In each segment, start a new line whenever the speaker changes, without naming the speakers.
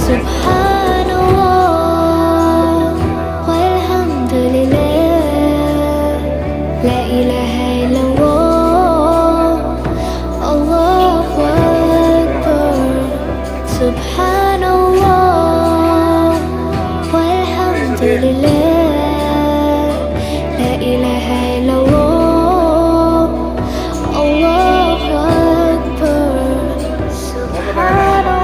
Subhanallah walhamdulillah, la ilaha illallah, Allahu Akbar. Subhanallah walhamdulillah, la ilaha illallah, Allahu Akbar. Subhanallah.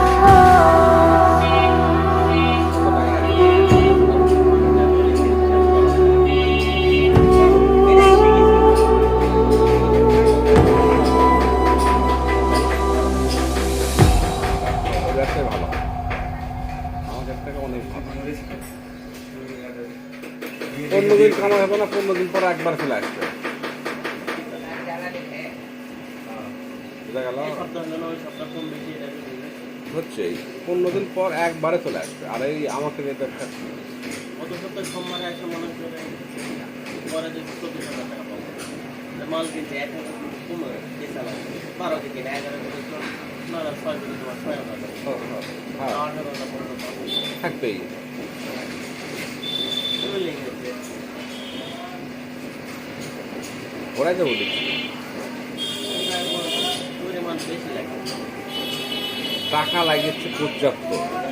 ব্যবসায় ভালো, আমাদের থেকে অনেক ভালো। 15 দিন কামাই হবে না, 15 দিন পর একবার চলে আসবে। বুঝা গেল? হচ্ছে 15 দিন পর একবারে চলে আসবে। আর এই আমাকে নিয়ে ব্যবসা
গত সপ্তাহে সোমবারে এসে মনে করে পরে যে 24,000 টাকা পাবো মাল কিনছে 1,000 কমে 12 থেকে 11 করে 6 করে তোমার 6,000
থাকবেই। ওরাই তো বলি টাকা লাগিয়েছে 75।